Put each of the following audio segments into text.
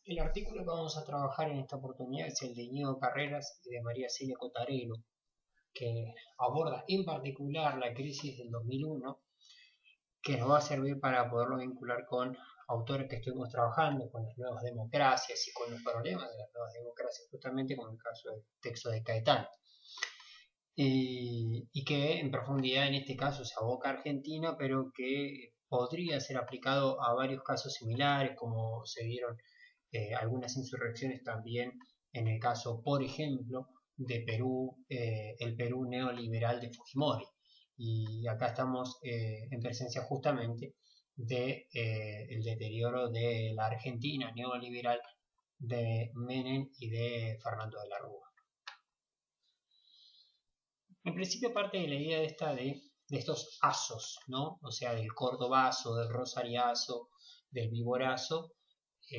El artículo que vamos a trabajar en esta oportunidad es el de Íñigo Carreras y de María Celia Cotarelo, que aborda en particular la crisis del 2001, que nos va a servir para poderlo vincular con autores que estuvimos trabajando, con las nuevas democracias y con los problemas de las nuevas democracias, justamente como el caso del texto de Caetano. Y que en profundidad en este caso se aboca a Argentina, pero que podría ser aplicado a varios casos similares, como se dieron algunas insurrecciones también en el caso, por ejemplo, de Perú, el Perú neoliberal de Fujimori. Y acá estamos en presencia justamente de el deterioro de la Argentina neoliberal de Menem y de Fernando de la Rúa. En principio parte de la idea de estos asos, ¿no? O sea, del cordobazo, del rosariazo, del viborazo,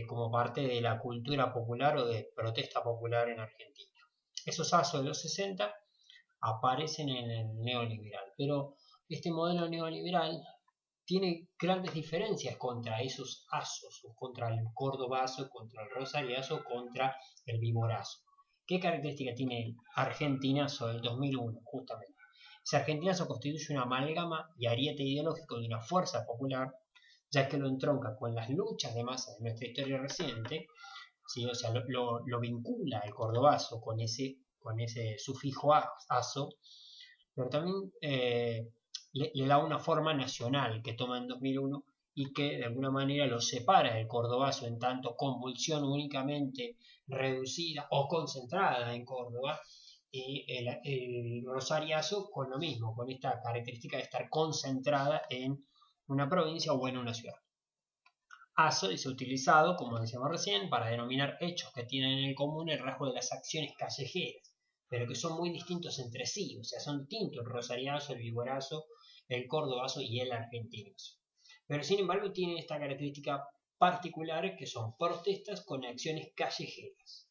como parte de la cultura popular o de protesta popular en Argentina. Esos asos de los 60 aparecen en el neoliberal, pero este modelo neoliberal tiene grandes diferencias contra esos asos, contra el cordobazo, contra el rosariazo, contra el viborazo. ¿Qué característica tiene el argentinazo del 2001, justamente? Ese argentinazo constituye una amalgama y ariete ideológico de una fuerza popular, ya que lo entronca con las luchas de masas de nuestra historia reciente, ¿sí? O sea, lo vincula el cordobazo con ese sufijo aso, pero también le da una forma nacional que toma en 2001 y que de alguna manera lo separa del cordobazo en tanto convulsión únicamente reducida o concentrada en Córdoba, y el rosariazo con lo mismo, con esta característica de estar concentrada en una provincia o en una ciudad. Aso es utilizado, como decíamos recién, para denominar hechos que tienen en común el rasgo de las acciones callejeras, pero que son muy distintos entre sí, o sea, son distintos el rosariazo, el viborazo, el cordobazo y el argentinazo. Pero sin embargo tienen esta característica particular que son protestas con acciones callejeras.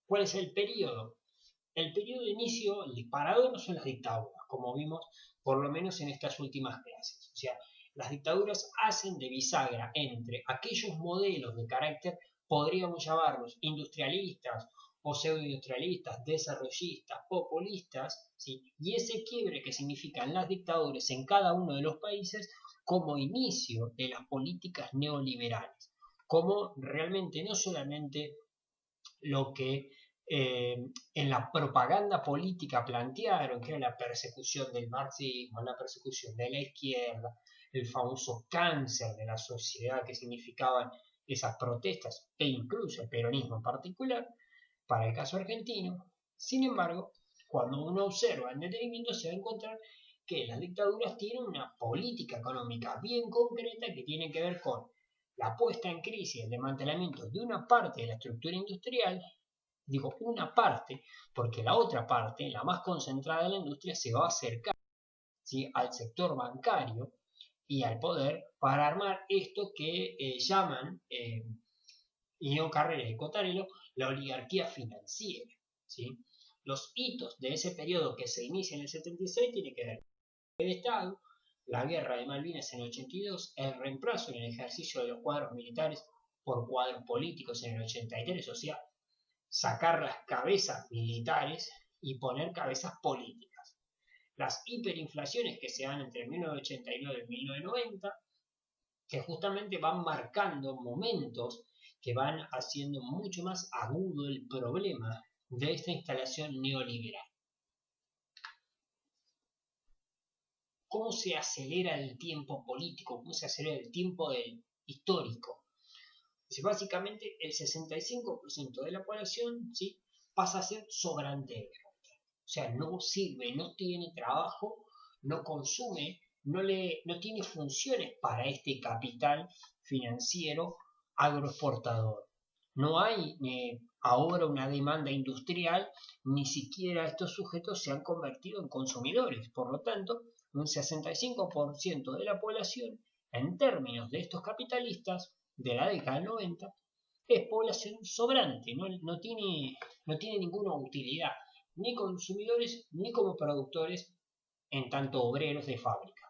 ¿Cuál es el periodo? El periodo de inicio, el disparador son las dictaduras, como vimos por lo menos en estas últimas clases. O sea, las dictaduras hacen de bisagra entre aquellos modelos de carácter, podríamos llamarlos industrialistas o pseudoindustrialistas, desarrollistas, populistas, ¿sí? Y ese quiebre que significan las dictaduras en cada uno de los países como inicio de las políticas neoliberales, como realmente no solamente lo que en la propaganda política plantearon, que era la persecución del marxismo, la persecución de la izquierda, el famoso cáncer de la sociedad que significaban esas protestas e incluso el peronismo en particular, para el caso argentino. Sin embargo, cuando uno observa en detenimiento se va a encontrar que las dictaduras tienen una política económica bien concreta que tiene que ver con la puesta en crisis, el desmantelamiento de una parte de la estructura industrial. Digo una parte, porque la otra parte, la más concentrada de la industria, se va a acercar, ¿sí?, al sector bancario y al poder para armar esto que llaman Iñigo Carreras y Cotarelo la oligarquía financiera. ¿Sí? Los hitos de ese periodo que se inicia en el 76 tienen que ver con el Estado, la guerra de Malvinas en el 82, el reemplazo en el ejercicio de los cuadros militares por cuadros políticos en el 83, o sea, sacar las cabezas militares y poner cabezas políticas. Las hiperinflaciones que se dan entre 1989 y 1990, que justamente van marcando momentos que van haciendo mucho más agudo el problema de esta instalación neoliberal. ¿Cómo se acelera el tiempo político? ¿Cómo se acelera el tiempo histórico? Básicamente el 65% de la población, ¿sí?, pasa a ser sobrante. O sea, no sirve, no tiene trabajo, no consume, no tiene funciones para este capital financiero agroexportador. No hay ahora una demanda industrial, ni siquiera estos sujetos se han convertido en consumidores. Por lo tanto, un 65% de la población, en términos de estos capitalistas de la década del 90, es población sobrante, no tiene ninguna utilidad, ni consumidores ni como productores, en tanto obreros de fábrica.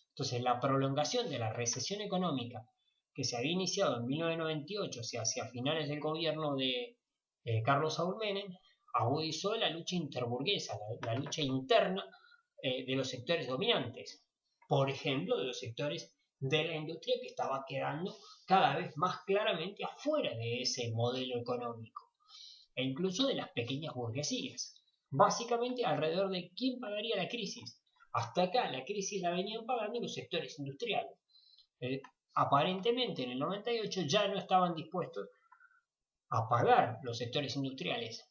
Entonces, la prolongación de la recesión económica que se había iniciado en 1998, o sea, hacia finales del gobierno de Carlos Saúl Menem, agudizó la lucha interburguesa, la lucha interna de los sectores dominantes. Por ejemplo, de los sectores de la industria que estaba quedando cada vez más claramente afuera de ese modelo económico, e incluso de las pequeñas burguesías. Básicamente alrededor de quién pagaría la crisis. Hasta acá la crisis la venían pagando los sectores industriales. Aparentemente en el 98 ya no estaban dispuestos a pagar los sectores industriales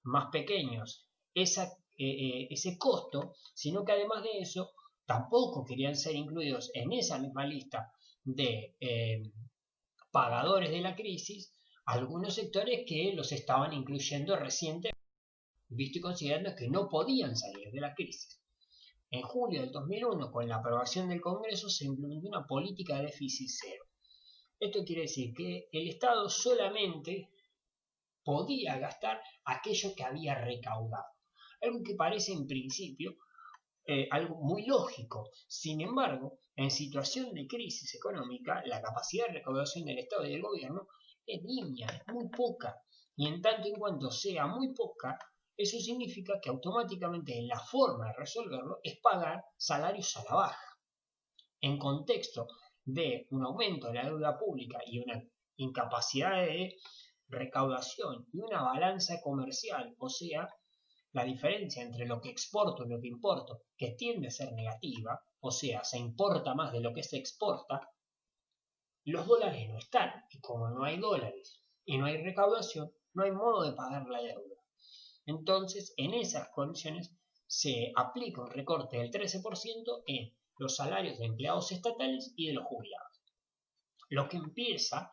más pequeños ese costo, sino que además de eso tampoco querían ser incluidos en esa misma lista de pagadores de la crisis algunos sectores que los estaban incluyendo recientemente, visto y considerando que no podían salir de la crisis. En julio del 2001, con la aprobación del Congreso, se implementó una política de déficit cero. Esto quiere decir que el Estado solamente podía gastar aquello que había recaudado. Algo que parece en principio algo muy lógico. Sin embargo, en situación de crisis económica, la capacidad de recaudación del Estado y del gobierno es nimia, es muy poca. Y en tanto en cuanto sea muy poca, eso significa que automáticamente la forma de resolverlo es pagar salarios a la baja. En contexto de un aumento de la deuda pública y una incapacidad de recaudación y una balanza comercial, o sea, la diferencia entre lo que exporto y lo que importo, que tiende a ser negativa, o sea, se importa más de lo que se exporta, los dólares no están. Y como no hay dólares y no hay recaudación, no hay modo de pagar la deuda. Entonces, en esas condiciones, se aplica un recorte del 13% en los salarios de empleados estatales y de los jubilados. Lo que empieza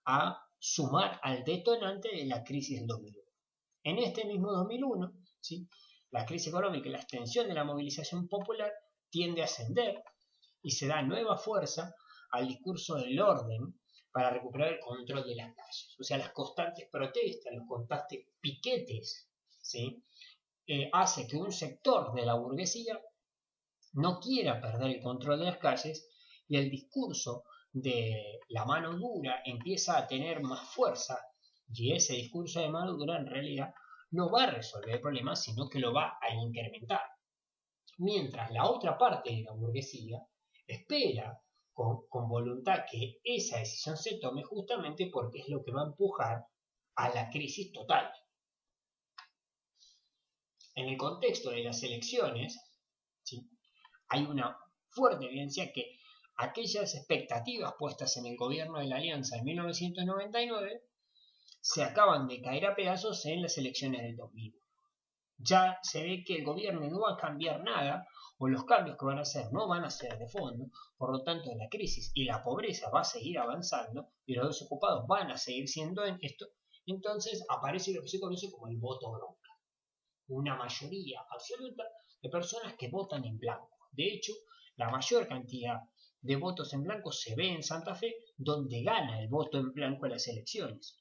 a sumar al detonante de la crisis del 2001. En este mismo 2001, ¿sí?, la crisis económica y la extensión de la movilización popular tiende a ascender y se da nueva fuerza al discurso del orden para recuperar el control de las calles. O sea, las constantes protestas, los constantes piquetes, ¿sí?, hace que un sector de la burguesía no quiera perder el control de las calles y el discurso de la mano dura empieza a tener más fuerza, y ese discurso de mano dura en realidad no va a resolver el problema, sino que lo va a incrementar. Mientras la otra parte de la burguesía espera con voluntad que esa decisión se tome, justamente porque es lo que va a empujar a la crisis total. En el contexto de las elecciones, ¿sí?, hay una fuerte evidencia que aquellas expectativas puestas en el gobierno de la Alianza en 1999 se acaban de caer a pedazos en las elecciones del 2001. Ya se ve que el gobierno no va a cambiar nada, o los cambios que van a hacer no van a ser de fondo, por lo tanto la crisis y la pobreza va a seguir avanzando y los desocupados van a seguir siendo en esto. Entonces aparece lo que se conoce como el voto bronca, una mayoría absoluta de personas que votan en blanco. De hecho, la mayor cantidad de votos en blanco se ve en Santa Fe, donde gana el voto en blanco en las elecciones.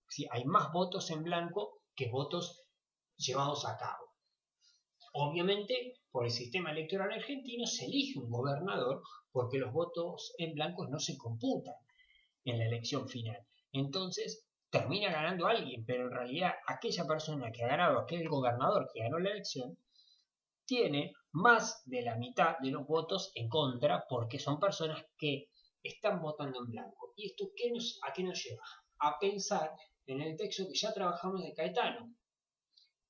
¿Sí? Hay más votos en blanco que votos llevados a cabo. Obviamente, por el sistema electoral argentino se elige un gobernador porque los votos en blanco no se computan en la elección final. Entonces, termina ganando alguien, pero en realidad aquella persona que ha ganado, aquel gobernador que ganó la elección, tiene más de la mitad de los votos en contra porque son personas que están votando en blanco. ¿Y esto a qué nos lleva? A pensar en el texto que ya trabajamos de Caetano.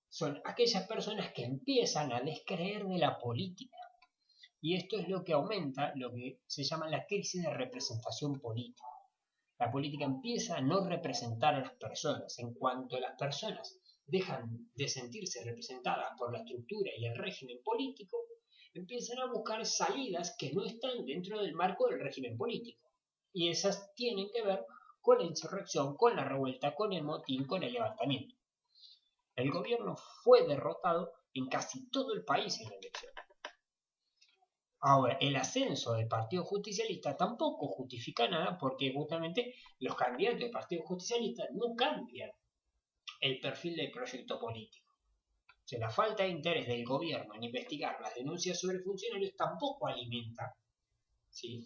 Son aquellas personas que empiezan a descreer de la política. Y esto es lo que aumenta lo que se llama la crisis de representación política. La política empieza a no representar a las personas. En cuanto las personas dejan de sentirse representadas por la estructura y el régimen político, empiezan a buscar salidas que no están dentro del marco del régimen político. Y esas tienen que ver con la insurrección, con la revuelta, con el motín, con el levantamiento. El gobierno fue derrotado en casi todo el país en la elección. Ahora, el ascenso del Partido Justicialista tampoco justifica nada porque justamente los candidatos del Partido Justicialista no cambian el perfil del proyecto político. O sea, la falta de interés del gobierno en investigar las denuncias sobre funcionarios tampoco alimenta, ¿sí?,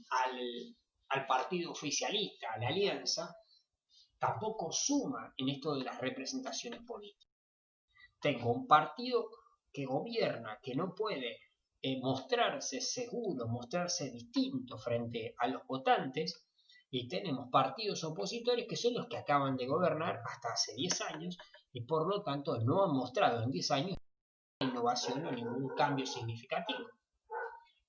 al partido oficialista, a la alianza, tampoco suma en esto de las representaciones políticas. Tengo un partido que gobierna, que no puede mostrarse seguro, mostrarse distinto frente a los votantes, y tenemos partidos opositores que son los que acaban de gobernar hasta hace 10 años y por lo tanto no han mostrado en 10 años innovación o ningún cambio significativo.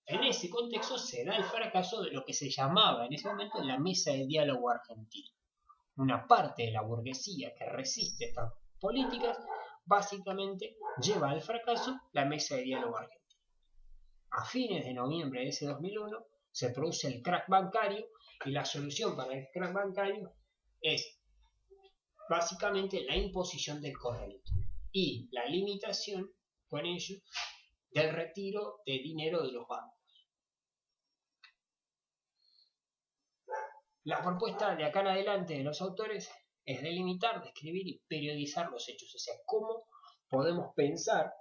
En ese contexto se da el fracaso de lo que se llamaba en ese momento la mesa de diálogo argentino. Una parte de la burguesía que resiste estas políticas básicamente lleva al fracaso la mesa de diálogo argentino. A fines de noviembre de ese 2001 se produce el crack bancario y la solución para el crack bancario es básicamente la imposición del corralito y la limitación con ello del retiro de dinero de los bancos. La propuesta de acá en adelante de los autores es delimitar, describir y periodizar los hechos, o sea, cómo podemos pensar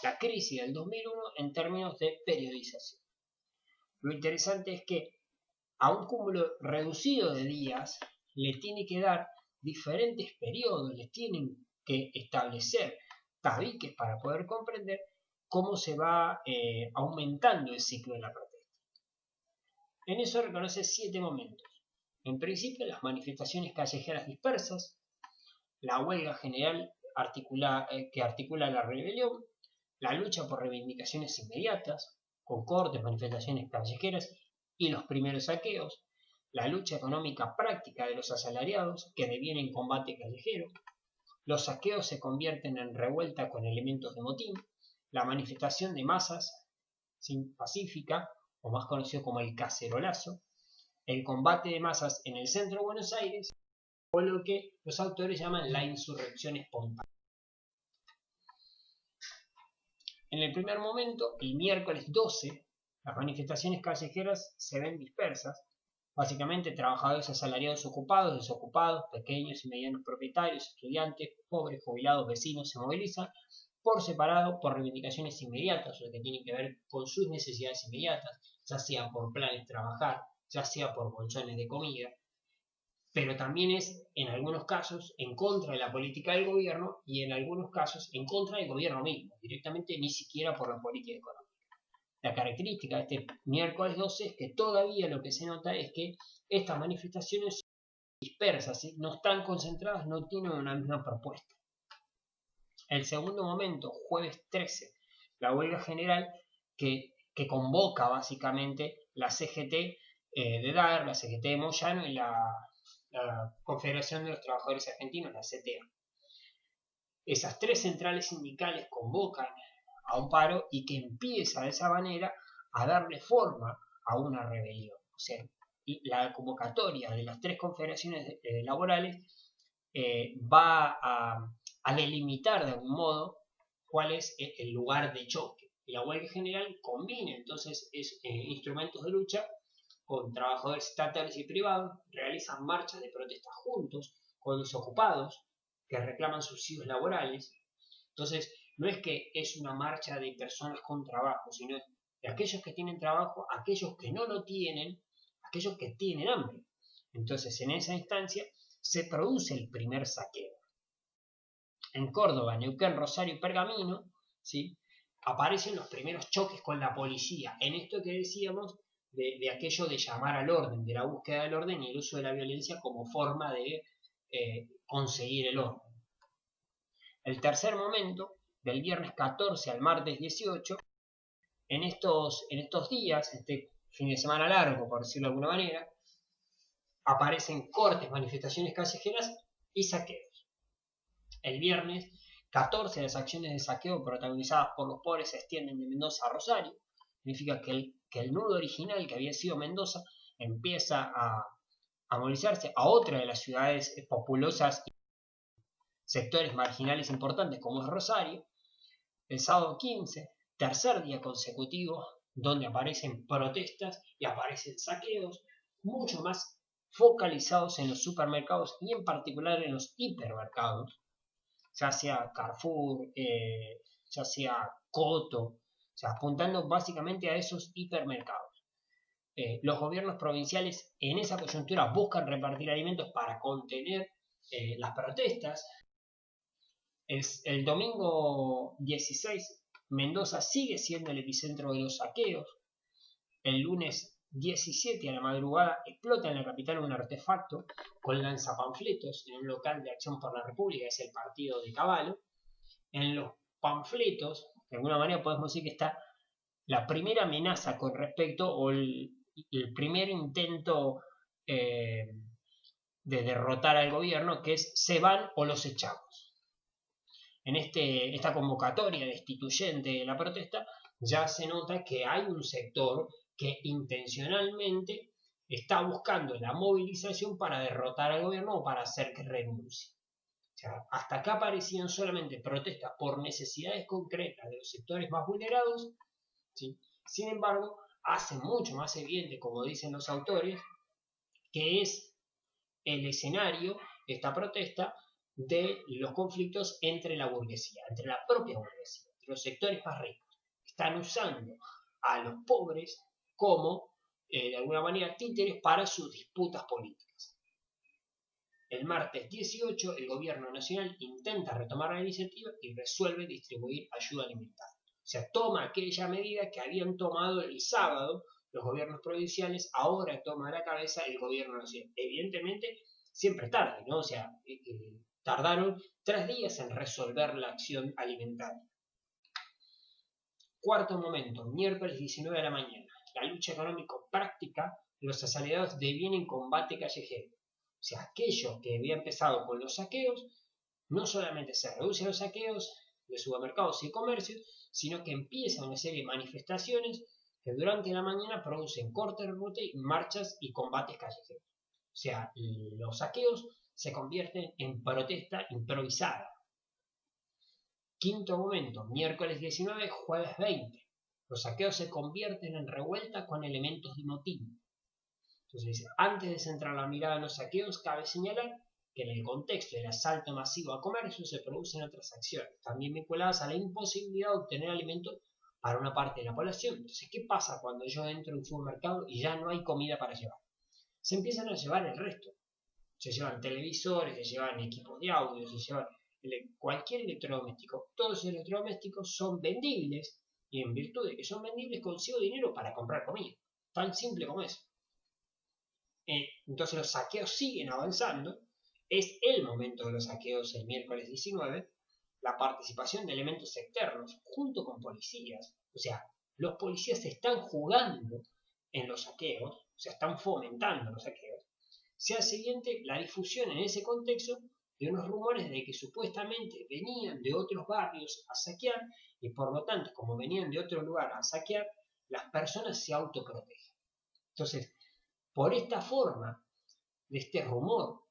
la crisis del 2001 en términos de periodización. Lo interesante es que a un cúmulo reducido de días le tiene que dar diferentes periodos, les tienen que establecer tabiques para poder comprender cómo se va aumentando el ciclo de la protesta. En eso reconoce 7 momentos. En principio, las manifestaciones callejeras dispersas, la huelga general que articula la rebelión, la lucha por reivindicaciones inmediatas, con cortes, manifestaciones callejeras y los primeros saqueos, la lucha económica práctica de los asalariados que deviene en combate callejero, los saqueos se convierten en revuelta con elementos de motín, la manifestación de masas pacífica, o más conocido como el cacerolazo, el combate de masas en el centro de Buenos Aires, o lo que los autores llaman la insurrección espontánea. En el primer momento, el miércoles 12, las manifestaciones callejeras se ven dispersas. Básicamente, trabajadores asalariados ocupados, desocupados, pequeños y medianos propietarios, estudiantes, pobres, jubilados, vecinos se movilizan por separado por reivindicaciones inmediatas, o que tienen que ver con sus necesidades inmediatas, ya sea por planes trabajar, ya sea por bolsones de comida, pero también es, en algunos casos, en contra de la política del gobierno y en algunos casos en contra del gobierno mismo, directamente ni siquiera por la política económica. La característica de este miércoles 12 es que todavía lo que se nota es que estas manifestaciones son dispersas, ¿sí? No están concentradas, no tienen una misma propuesta. El segundo momento, jueves 13, la huelga general que convoca básicamente la CGT de Daer, la CGT de Moyano y la Confederación de los Trabajadores Argentinos, la CTA. Esas 3 centrales sindicales convocan a un paro y que empieza de esa manera a darle forma a una rebelión. O sea, la convocatoria de las 3 confederaciones laborales va a delimitar de algún modo cuál es el lugar de choque. Y la huelga general combina entonces instrumentos de lucha con trabajadores estatales y privados, realizan marchas de protesta juntos con los ocupados que reclaman subsidios laborales. Entonces, no es que es una marcha de personas con trabajo, sino de aquellos que tienen trabajo, aquellos que no lo tienen, aquellos que tienen hambre. Entonces, en esa instancia se produce el primer saqueo. En Córdoba, Neuquén, Rosario y Pergamino, ¿sí?, aparecen los primeros choques con la policía. En esto que decíamos de aquello de llamar al orden, de la búsqueda del orden y el uso de la violencia como forma de conseguir el orden. El tercer momento, del viernes 14 al martes 18, en estos días, este fin de semana largo, por decirlo de alguna manera, aparecen cortes, manifestaciones callejeras y saqueos. El viernes 14, las acciones de saqueo protagonizadas por los pobres se extienden de Mendoza a Rosario. Significa que el nudo original, que había sido Mendoza, empieza a movilizarse a otra de las ciudades populosas y sectores marginales importantes como es Rosario. El sábado 15, tercer día consecutivo, donde aparecen protestas y aparecen saqueos, mucho más focalizados en los supermercados y en particular en los hipermercados, ya sea Carrefour, ya sea Coto, o sea, apuntando básicamente a esos hipermercados. los gobiernos provinciales en esa coyuntura buscan repartir alimentos para contener las protestas. El domingo 16, Mendoza sigue siendo el epicentro de los saqueos. El lunes 17 a la madrugada explota en la capital un artefacto con lanzapanfletos en un local de Acción por la República, es el partido de Cavallo. En los panfletos, de alguna manera podemos decir que está la primera amenaza con respecto o el primer intento de derrotar al gobierno, que es se van o los echamos. En esta convocatoria destituyente de la protesta ya se nota que hay un sector que intencionalmente está buscando la movilización para derrotar al gobierno o para hacer que renuncie. O sea, hasta acá parecían solamente protestas por necesidades concretas de los sectores más vulnerados, ¿sí? Sin embargo, hace mucho más evidente, como dicen los autores, que es el escenario, esta protesta, de los conflictos entre la burguesía, entre la propia burguesía, entre los sectores más ricos. Están usando a los pobres como, de alguna manera, títeres para sus disputas políticas. El martes 18, el gobierno nacional intenta retomar la iniciativa y resuelve distribuir ayuda alimentaria. O sea, toma aquella medida que habían tomado el sábado los gobiernos provinciales, ahora toma a la cabeza el gobierno nacional. Evidentemente, siempre tarde, ¿no? O sea, tardaron 3 días en resolver la acción alimentaria. Cuarto momento, miércoles 19 de la mañana. La lucha económica práctica, los asalariados devienen combate callejero. O sea, aquello que había empezado con los saqueos, no solamente se reducen los saqueos de supermercados y comercios, sino que empieza una serie de manifestaciones que durante la mañana producen cortes de ruta, marchas y combates callejeros. O sea, los saqueos se convierten en protesta improvisada. Quinto momento, miércoles 19, jueves 20. Los saqueos se convierten en revuelta con elementos de motín. Entonces, antes de centrar la mirada en los saqueos, cabe señalar que en el contexto del asalto masivo a comercio se producen otras acciones, también vinculadas a la imposibilidad de obtener alimentos para una parte de la población. Entonces, ¿qué pasa cuando yo entro en un supermercado y ya no hay comida para llevar? Se empiezan a llevar el resto. Se llevan televisores, se llevan equipos de audio, se llevan cualquier electrodoméstico. Todos los electrodomésticos son vendibles y en virtud de que son vendibles consigo dinero para comprar comida. Tan simple como eso. Entonces los saqueos siguen avanzando. Es el momento de los saqueos el miércoles 19. La participación de elementos externos junto con policías. O sea, los policías se están jugando en los saqueos, o sea, están fomentando los saqueos. Se hace evidente la difusión en ese contexto de unos rumores de que supuestamente venían de otros barrios a saquear y por lo tanto, como venían de otro lugar a saquear, las personas se autoprotegen. Entonces, por esta forma de este rumor,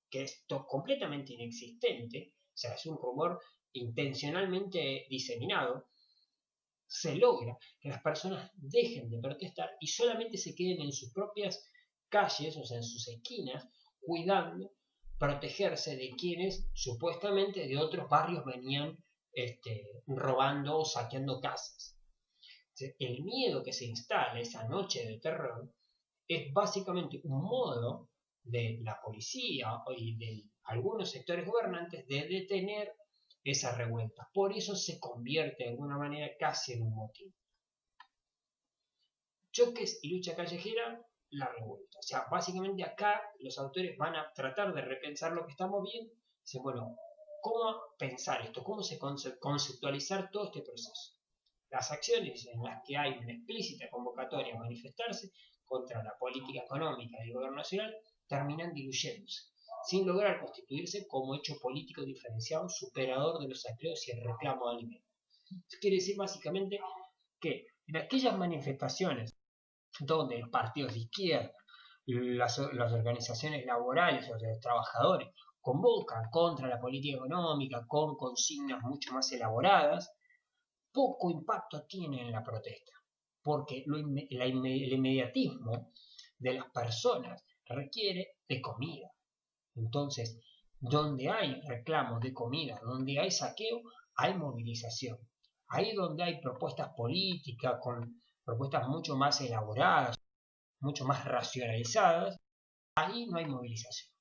que es completamente inexistente, o sea, es un rumor intencionalmente diseminado, se logra que las personas dejen de protestar y solamente se queden en sus propias calles, o sea, en sus esquinas, cuidando, protegerse de quienes supuestamente de otros barrios venían robando o saqueando casas. El miedo que se instala esa noche de terror es básicamente un modo de la policía y de algunos sectores gobernantes de detener esa revuelta. Por eso se convierte de alguna manera casi en un motín. Choques y lucha callejera, la revuelta. O sea, básicamente acá los autores van a tratar de repensar lo que estamos viendo. Dicen, bueno, ¿cómo pensar esto? ¿Cómo se conceptualizar todo este proceso? Las acciones en las que hay una explícita convocatoria a manifestarse contra la política económica del gobierno nacional terminan diluyéndose, sin lograr constituirse como hecho político diferenciado superador de los saqueos y el reclamo de alimentos. Eso quiere decir básicamente que en aquellas manifestaciones donde los partidos de izquierda, las organizaciones laborales o de los trabajadores convocan contra la política económica con consignas mucho más elaboradas, poco impacto tiene en la protesta, porque el inmediatismo de las personas requiere de comida. Entonces, donde hay reclamos de comida, donde hay saqueo, hay movilización. Ahí donde hay propuestas políticas, con propuestas mucho más elaboradas, mucho más racionalizadas, ahí no hay movilización.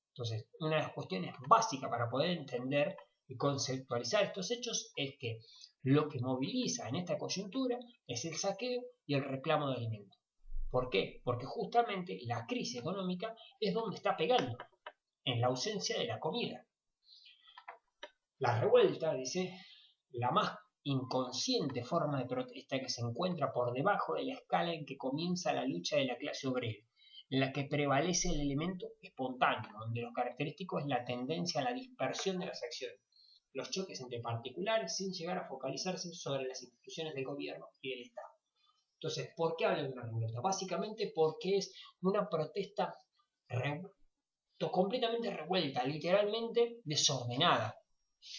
Entonces, una de las cuestiones básicas para poder entender y conceptualizar estos hechos es que lo que moviliza en esta coyuntura es el saqueo y el reclamo de alimentos. ¿Por qué? Porque justamente la crisis económica es donde está pegando, en la ausencia de la comida. La revuelta, dice, la más inconsciente forma de protesta que se encuentra por debajo de la escala en que comienza la lucha de la clase obrera, en la que prevalece el elemento espontáneo, donde lo característico es la tendencia a la dispersión de las acciones, los choques entre particulares sin llegar a focalizarse sobre las instituciones del gobierno y del Estado. Entonces, ¿por qué hablo de una revuelta? Básicamente porque es una protesta completamente revuelta, literalmente desordenada,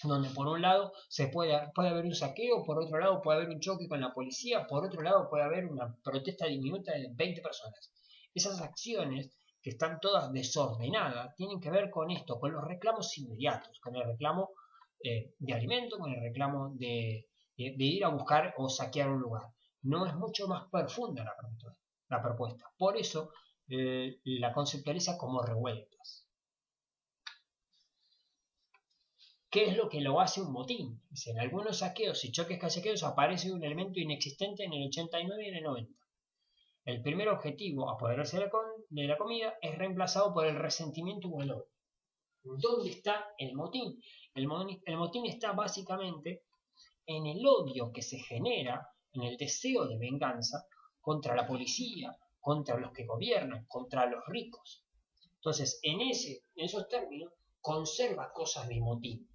donde por un lado puede haber un saqueo, por otro lado puede haber un choque con la policía, por otro lado puede haber una protesta diminuta de 20 personas. Esas acciones, que están todas desordenadas, tienen que ver con esto, con los reclamos inmediatos, con el reclamo de alimento, con el reclamo de ir a buscar o saquear un lugar. No es mucho más profunda la propuesta. Por eso la conceptualiza como revueltas. ¿Qué es lo que lo hace un motín? En algunos saqueos y choques callejeros aparece un elemento inexistente en el 89 y en el 90. El primer objetivo, apoderarse de la comida, es reemplazado por el resentimiento o el odio. ¿Dónde está el motín? El motín está básicamente en el odio que se genera, en el deseo de venganza contra la policía, contra los que gobiernan, contra los ricos. Entonces, en esos términos, conserva cosas de motín,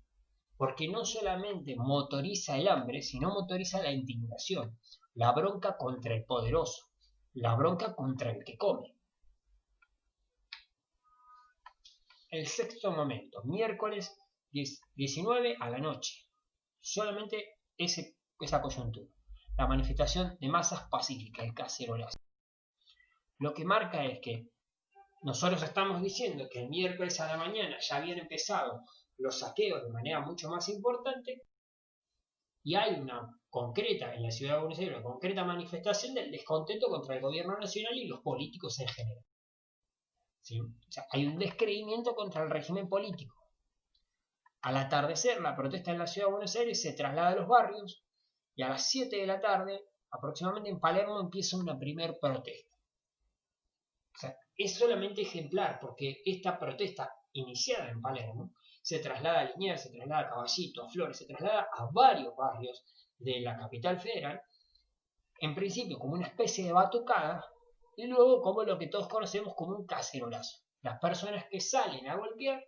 porque no solamente motoriza el hambre, sino motoriza la indignación, la bronca contra el poderoso, la bronca contra el que come. El sexto momento, miércoles 19 a la noche, solamente esa coyuntura, la manifestación de masas pacífica, el cacerolazo. Lo que marca es que nosotros estamos diciendo que el miércoles a la mañana ya habían empezado los saqueos de manera mucho más importante y hay una concreta en la ciudad de Buenos Aires, una concreta manifestación del descontento contra el gobierno nacional y los políticos en general. ¿Sí? O sea, hay un descreimiento contra el régimen político. Al atardecer, la protesta en la ciudad de Buenos Aires se traslada a los barrios y a las 7 de la tarde, aproximadamente en Palermo, empieza una primer protesta. O sea, es solamente ejemplar porque esta protesta iniciada en Palermo se traslada a Liniers, se traslada a Caballito, a Flores, se traslada a varios barrios de la capital federal, en principio como una especie de batucada y luego como lo que todos conocemos como un cacerolazo. Las personas que salen a golpear,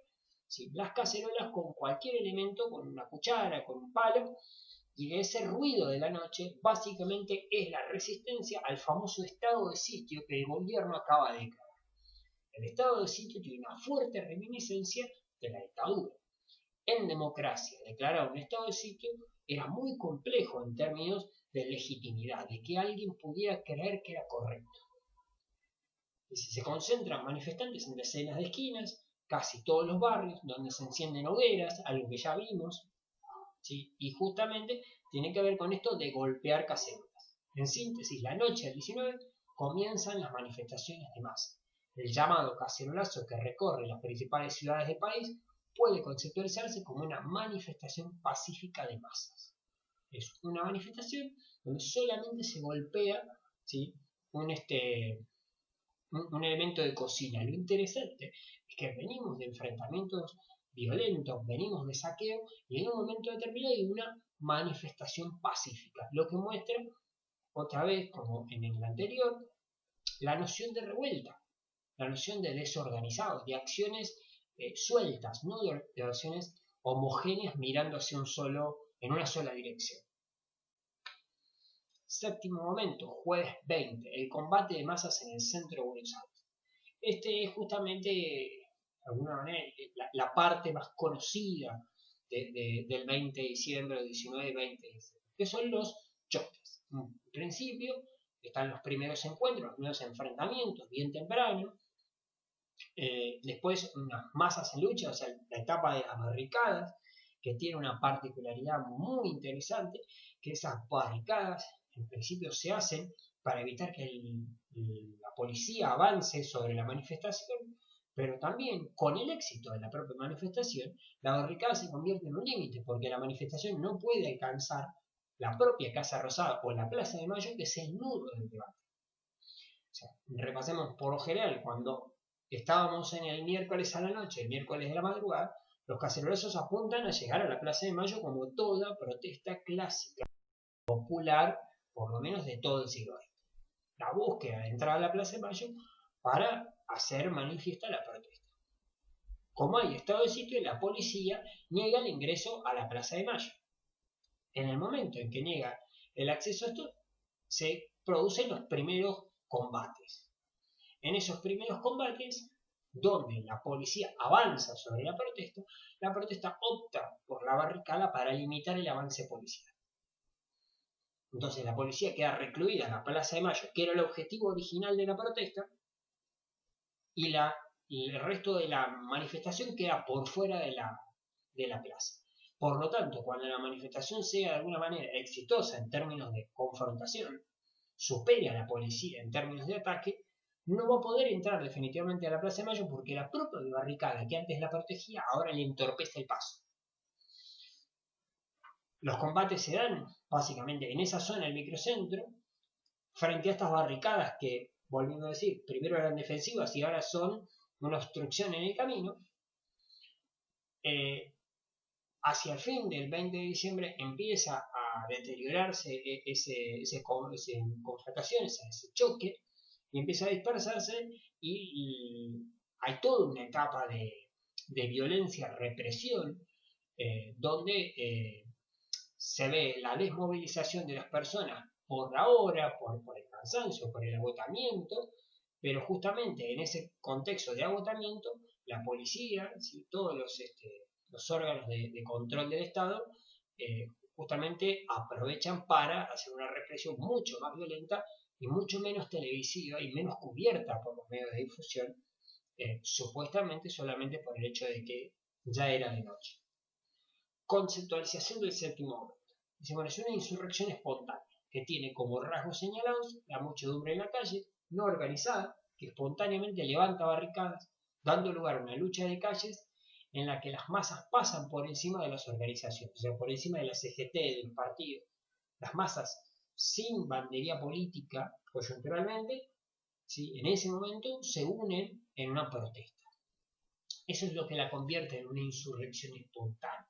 ¿sí?, las cacerolas con cualquier elemento, con una cuchara, con un palo, y ese ruido de la noche básicamente es la resistencia al famoso estado de sitio que el gobierno acaba de declarar. El estado de sitio tiene una fuerte reminiscencia de la dictadura. En democracia, declarar un estado de sitio era muy complejo en términos de legitimidad, de que alguien pudiera creer que era correcto. Y si se concentran manifestantes en decenas de esquinas, casi todos los barrios, donde se encienden hogueras, algo que ya vimos, ¿sí?, y justamente tiene que ver con esto de golpear cacerolas. En síntesis, la noche del 19 comienzan las manifestaciones de masa. El llamado cacerolazo que recorre las principales ciudades del país puede conceptualizarse como una manifestación pacífica de masas. Es una manifestación donde solamente se golpea, ¿sí?, un elemento de cocina. Lo interesante es que venimos de enfrentamientos violentos, venimos de saqueo y en un momento determinado hay una manifestación pacífica, lo que muestra otra vez, como en el anterior, la noción de revuelta, la noción de desorganizados, de acciones sueltas, no de acciones homogéneas mirando hacia en una sola dirección. Séptimo momento, jueves 20, el combate de masas en el centro de Buenos Aires. Este es justamente, de alguna manera, la parte más conocida del 20 de diciembre, del 19 y 20 de diciembre, que son los choques. En principio están los primeros encuentros, los primeros enfrentamientos, bien temprano. Después unas masas en lucha, o sea, la etapa de las barricadas, que tiene una particularidad muy interesante, que esas barricadas en principio se hacen para evitar que la policía avance sobre la manifestación, pero también con el éxito de la propia manifestación, la barricada se convierte en un límite, porque la manifestación no puede alcanzar la propia Casa Rosada o la Plaza de Mayo, que es el nudo del debate. O sea, repasemos por lo general, cuando estábamos en el miércoles a la noche, el miércoles de la madrugada, los cacerolazos apuntan a llegar a la Plaza de Mayo como toda protesta clásica, popular, por lo menos de todo el siglo XX. La búsqueda de entrar a la Plaza de Mayo para hacer manifiesta la protesta. Como hay estado de sitio, la policía niega el ingreso a la Plaza de Mayo. En el momento en que niega el acceso a esto, se producen los primeros combates. En esos primeros combates, donde la policía avanza sobre la protesta opta por la barricada para limitar el avance policial. Entonces la policía queda recluida en la Plaza de Mayo, que era el objetivo original de la protesta, y el resto de la manifestación queda por fuera de la plaza. Por lo tanto, cuando la manifestación sea de alguna manera exitosa en términos de confrontación, supere a la policía en términos de ataque, no va a poder entrar definitivamente a la Plaza de Mayo porque la propia barricada que antes la protegía ahora le entorpece el paso. Los combates se dan básicamente en esa zona del microcentro, frente a estas barricadas que, volviendo a decir, primero eran defensivas y ahora son una obstrucción en el camino. Hacia el fin del 20 de diciembre empieza a deteriorarse esa confrontación, ese choque, y empieza a dispersarse y hay toda una etapa de violencia, represión, donde se ve la desmovilización de las personas por la hora, por el cansancio, por el agotamiento, pero justamente en ese contexto de agotamiento, la policía, ¿sí? Todos los órganos de control del Estado, justamente aprovechan para hacer una represión mucho más violenta y mucho menos televisiva y menos cubierta por los medios de difusión, supuestamente solamente por el hecho de que ya era de noche. Conceptualización del séptimo momento. Dice, bueno, es una insurrección espontánea que tiene como rasgos señalados la muchedumbre en la calle, no organizada, que espontáneamente levanta barricadas, dando lugar a una lucha de calles en la que las masas pasan por encima de las organizaciones, o sea, por encima de la CGT, del partido. Las masas sin bandería política, coyunturalmente, ¿sí? En ese momento se unen en una protesta. Eso es lo que la convierte en una insurrección espontánea.